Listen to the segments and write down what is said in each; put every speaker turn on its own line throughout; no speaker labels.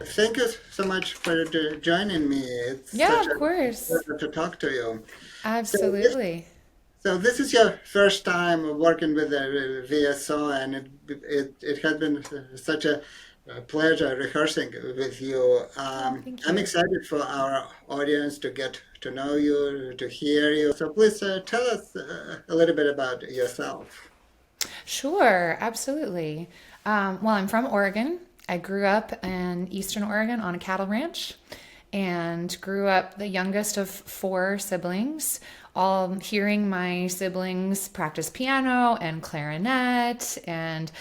Thank you so much for joining me. It's
Yeah,
such
of
a
course.
pleasure to talk to you. So this,
Absolutely.
so this is your first time working with the VSO, and it had been such a pleasure rehearsing with you.
Oh, thank
I'm
you.
excited for our audience to get to know you, to hear you. So please tell us a little bit about yourself.
Sure, absolutely. Well, I'm from Oregon. I grew up in Eastern Oregon on a cattle ranch and grew up the youngest of four siblings, all hearing my siblings practice piano and clarinet. And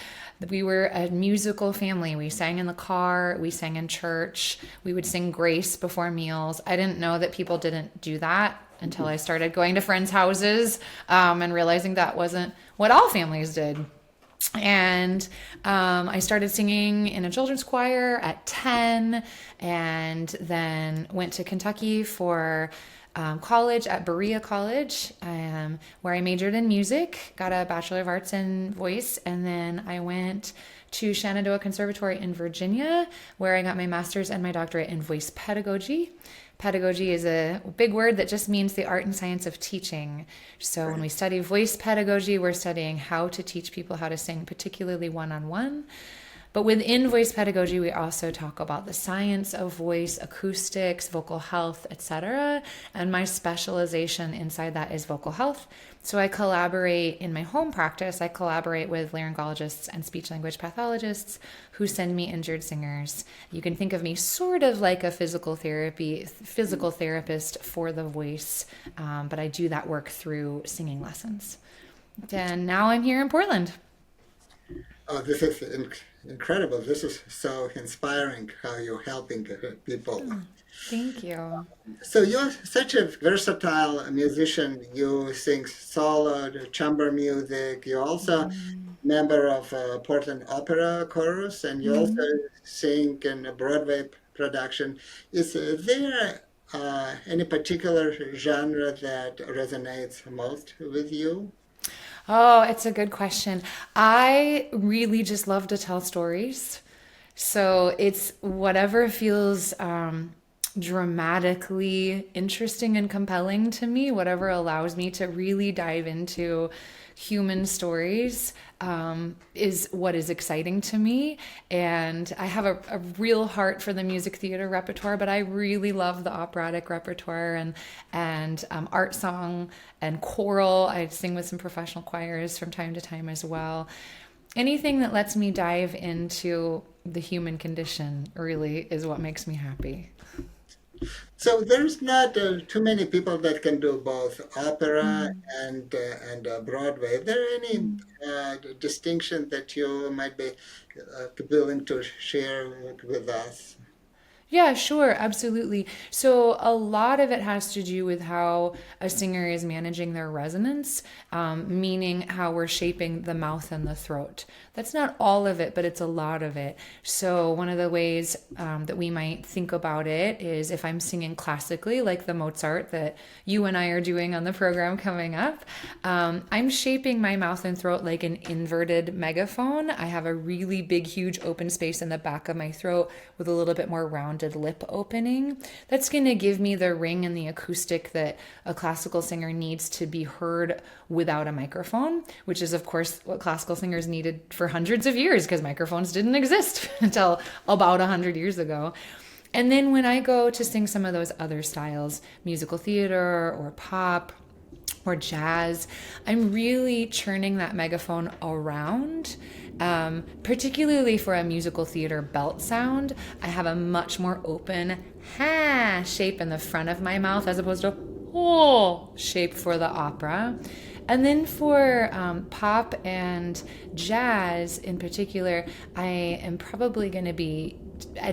we were a musical family. We sang in the car, we sang in church, we would sing grace before meals. I didn't know that people didn't do that until I started going to friends' houses and realizing that wasn't what all families did. And I started singing in a children's choir at 10 and then went to Kentucky for college at Berea College, where I majored in music, got a Bachelor of Arts in voice, and then I went to Shenandoah Conservatory in Virginia, where I got my master's and my doctorate in voice pedagogy. Pedagogy is a big word that just means the art and science of teaching. So when we study voice pedagogy, we're studying how to teach people how to sing, particularly one on one. But within voice pedagogy, we also talk about the science of voice, acoustics, vocal health, etc. And my specialization inside that is vocal health. So I collaborate in my home practice, I collaborate with laryngologists and speech language pathologists who send me injured singers. You can think of me sort of like a physical therapist for the voice, but I do that work through singing lessons. And now I'm here in Portland.
Oh, this is incredible. This is so inspiring how you're helping people.
Thank you.
So you're such a versatile musician. You sing solo, chamber music. You're also member of Portland Opera Chorus, and you also sing in a Broadway production. Is there any particular genre that resonates most with you?
Oh, it's a good question. I really just love to tell stories. So it's whatever feels dramatically interesting and compelling to me, whatever allows me to really dive into human stories is what is exciting to me. And I have a real heart for the music theater repertoire, but I really love the operatic repertoire and art song and choral. I sing with some professional choirs from time to time as well. Anything that lets me dive into the human condition really is what makes me happy.
So there's not too many people that can do both opera and Broadway. Are there any distinction that you might be willing to share with us?
Yeah, sure, absolutely. So a lot of it has to do with how a singer is managing their resonance, meaning how we're shaping the mouth and the throat. That's not all of it, but it's a lot of it. So one of the ways that we might think about it is if I'm singing classically, like the Mozart that you and I are doing on the program coming up, I'm shaping my mouth and throat like an inverted megaphone. I have a really big, huge open space in the back of my throat with a little bit more rounded lip opening. That's going to give me the ring and the acoustic that a classical singer needs to be heard without a microphone, which is, of course, what classical singers needed for hundreds of years because microphones didn't exist until about 100 years ago. And then when I go to sing some of those other styles, musical theater or pop, or jazz, I'm really churning that megaphone around. Particularly for a musical theater belt sound, I have a much more open ha shape in the front of my mouth as opposed to oh shape for the opera. And then for pop and jazz in particular, I am probably going to be,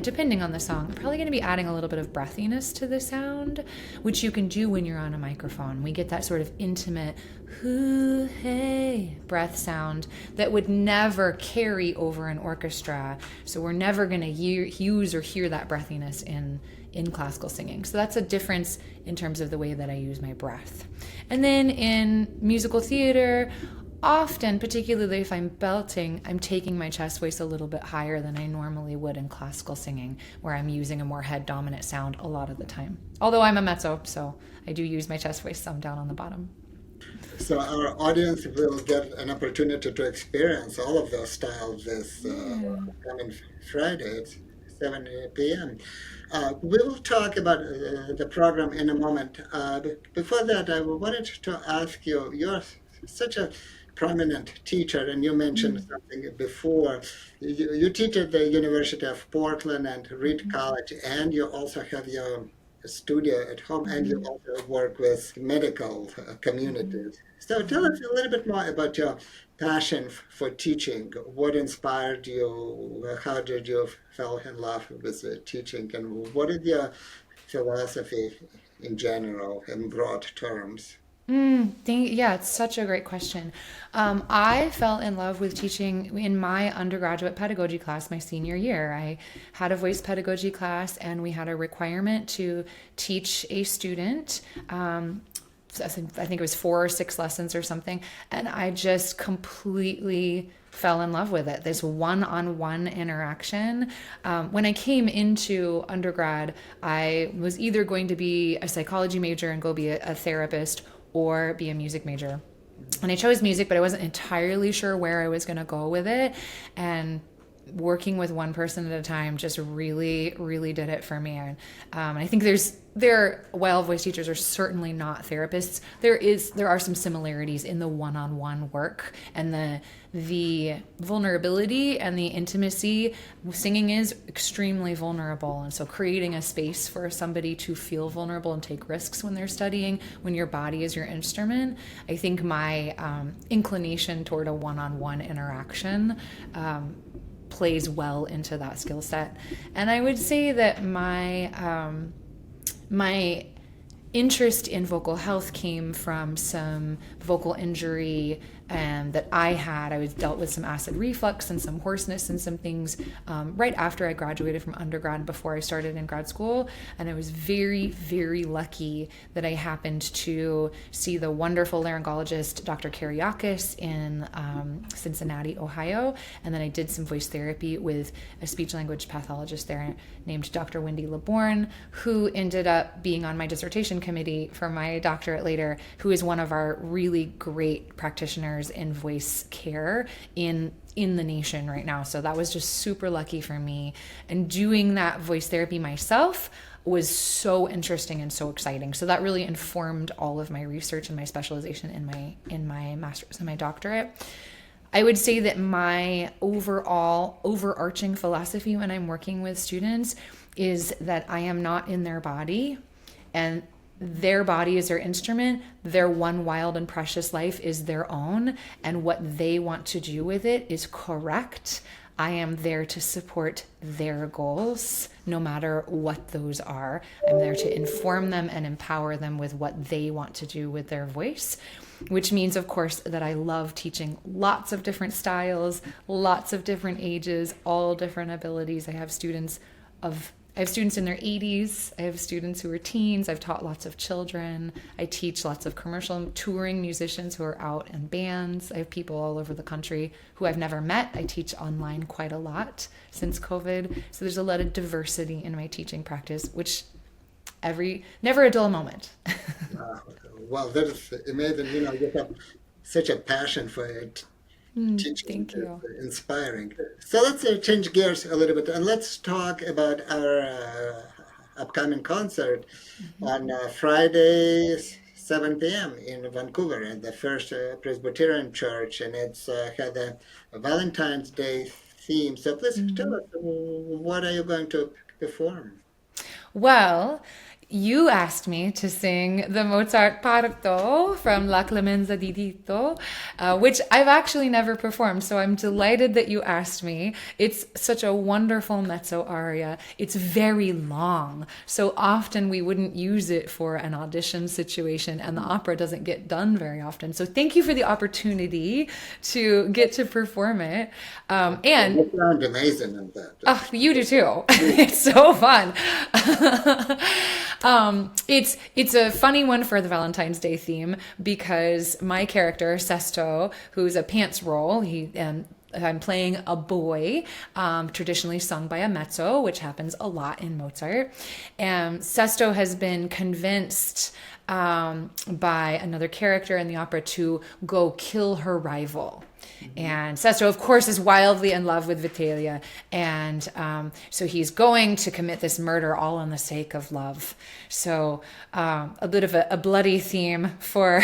depending on the song, I'm probably going to be adding a little bit of breathiness to the sound, which you can do when you're on a microphone. We get that sort of intimate, hoo, hey, breath sound that would never carry over an orchestra. So we're never going to use or hear that breathiness in classical singing. So that's a difference in terms of the way that I use my breath. And then in musical theater, often, particularly if I'm belting, I'm taking my chest voice a little bit higher than I normally would in classical singing, where I'm using a more head dominant sound a lot of the time. Although I'm a mezzo, so I do use my chest voice some down on the bottom.
So our audience will get an opportunity to experience all of those styles this
Yeah.
coming Friday at 7 p.m. We will talk about the program in a moment. Before that, I wanted to ask you, you're such a prominent teacher, and you mentioned something before. You teach at the University of Portland and Reed College, and you also have your studio at home, and you also work with medical communities. So tell us a little bit more about your passion for teaching. What inspired you? How did you fall in love with teaching? And what is your philosophy in general, in broad terms?
Yeah, it's such a great question. I fell in love with teaching in my undergraduate pedagogy class my senior year. I had a voice pedagogy class, and we had a requirement to teach a student. I think it was 4 or 6 lessons or something, and I just completely fell in love with it. This one-on-one interaction. When I came into undergrad, I was either going to be a psychology major and go be a therapist, or be a music major. And I chose music, but I wasn't entirely sure where I was going to go with it. And working with one person at a time just really, really did it for me. And I think while voice teachers are certainly not therapists, there are some similarities in the one-on-one work and the vulnerability and the intimacy. Singing is extremely vulnerable, and so creating a space for somebody to feel vulnerable and take risks when they're studying, when your body is your instrument. I think my inclination toward a one-on-one interaction plays well into that skill set. And I would say that my interest in vocal health came from some vocal injury that I had. I was dealt with some acid reflux and some hoarseness and some things right after I graduated from undergrad, before I started in grad school. And I was very, very lucky that I happened to see the wonderful laryngologist, Dr. Kariakis, in Cincinnati, Ohio. And then I did some voice therapy with a speech language pathologist there named Dr. Wendy Laborn, who ended up being on my dissertation committee for my doctorate later, who is one of our really great practitioners in voice care in the nation right now. So that was just super lucky for me. And doing that voice therapy myself was so interesting and so exciting. So that really informed all of my research and my specialization in my master's and my doctorate. I would say that my overall overarching philosophy when I'm working with students is that I am not in their body, and their body is their instrument. Their one wild and precious life is their own, and what they want to do with it is correct. I am there to support their goals, no matter what those are. I'm there to inform them and empower them with what they want to do with their voice, which means, of course, that I love teaching lots of different styles, lots of different ages, all different abilities. I have students in their 80s. I have students who are teens. I've taught lots of children. I teach lots of commercial touring musicians who are out in bands. I have people all over the country who I've never met. I teach online quite a lot since COVID. So there's a lot of diversity in my teaching practice, which never a dull moment.
Wow. Well, that is amazing. You have such a passion for it. Teaching
Thank
is
you.
inspiring. So let's change gears a little bit, and let's talk about our upcoming concert on Friday, 7 p.m. in Vancouver at the First Presbyterian Church, and it's had a Valentine's Day theme. So please tell us, what are you going to perform?
Well, you asked me to sing the Mozart Parto from La Clemenza di Tito, which I've actually never performed, so I'm delighted that you asked me. It's such a wonderful mezzo aria. It's very long, so often we wouldn't use it for an audition situation, and the opera doesn't get done very often. So thank you for the opportunity to get to perform it. And
You sound amazing in that.
oh, you do too. It's so fun. It's a funny one for the Valentine's Day theme because my character Sesto, who's a pants role, I'm playing a boy, traditionally sung by a mezzo, which happens a lot in Mozart. And Sesto has been convinced by another character in the opera to go kill her rival. And Sesto, of course, is wildly in love with Vitalia. And so he's going to commit this murder all in the sake of love. So a bit of a bloody theme for,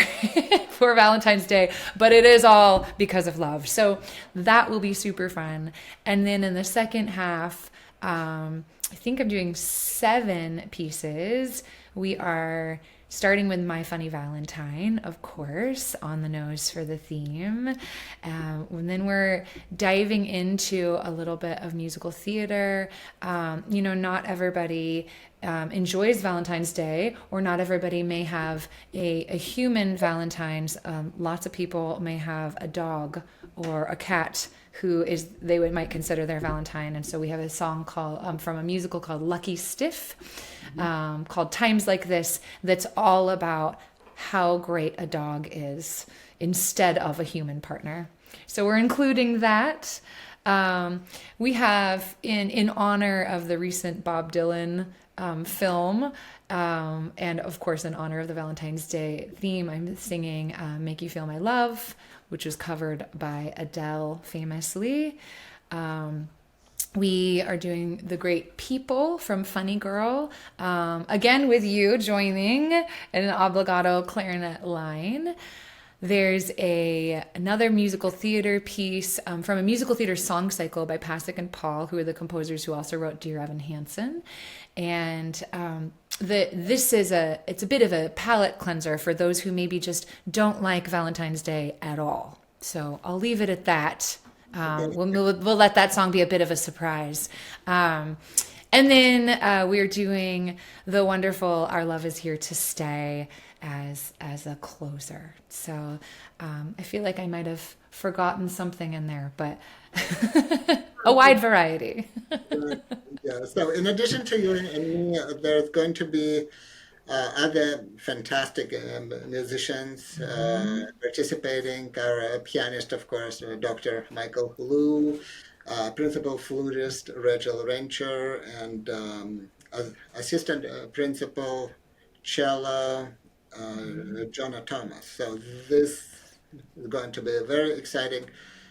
for Valentine's Day, but it is all because of love. So that will be super fun. And then in the second half, I think I'm doing 7 pieces. We are starting with My Funny Valentine, of course, on the nose for the theme. And then we're diving into a little bit of musical theater. Not everybody enjoys Valentine's Day, or not everybody may have a human Valentine's. Lots of people may have a dog or a cat who might consider their Valentine. And so we have a song called from a musical called Lucky Stiff, called Times Like This, that's all about how great a dog is instead of a human partner. So we're including that. We have, in honor of the recent Bob Dylan film, and of course in honor of the Valentine's Day theme, I'm singing Make You Feel My Love, which was covered by Adele famously. We are doing The Great People from Funny Girl, again with you joining in an obbligato clarinet line. There's another musical theater piece from a musical theater song cycle by Pasek and Paul, who are the composers who also wrote Dear Evan Hansen. And it's a bit of a palate cleanser for those who maybe just don't like Valentine's Day at all. So I'll leave it at that. We'll let that song be a bit of a surprise. And then we're doing the wonderful Our Love Is Here to Stay as a closer. So I feel like I might have forgotten something in there, but a wide variety.
Yeah. So in addition to you and me, there's going to be other fantastic musicians participating. Our pianist, of course, Dr. Michael Liu, principal flutist Rachel Rencher, and assistant principal cello Jonah Thomas. So this is going to be a very exciting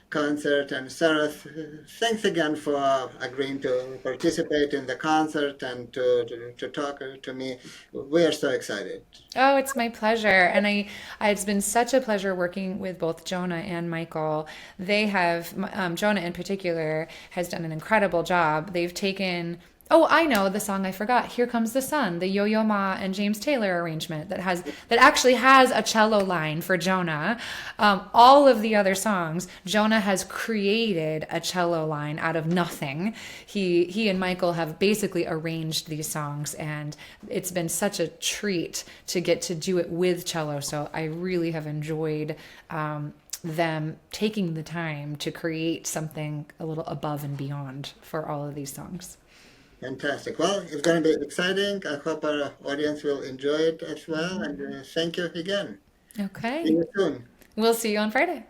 concert. And Sarah, thanks again for agreeing to participate in the concert and to talk to me. We are so excited.
Oh, it's my pleasure. And it's been such a pleasure working with both Jonah and Michael. They have, Jonah in particular, has done an incredible job. They've taken, oh, I know the song I forgot, Here Comes the Sun, the Yo-Yo Ma and James Taylor arrangement that actually has a cello line for Jonah. All of the other songs, Jonah has created a cello line out of nothing. He and Michael have basically arranged these songs, and it's been such a treat to get to do it with cello. So I really have enjoyed them taking the time to create something a little above and beyond for all of these songs.
Fantastic. Well, it's going to be exciting. I hope our audience will enjoy it as well. And thank you again. See
Okay.
you soon.
We'll see you on Friday.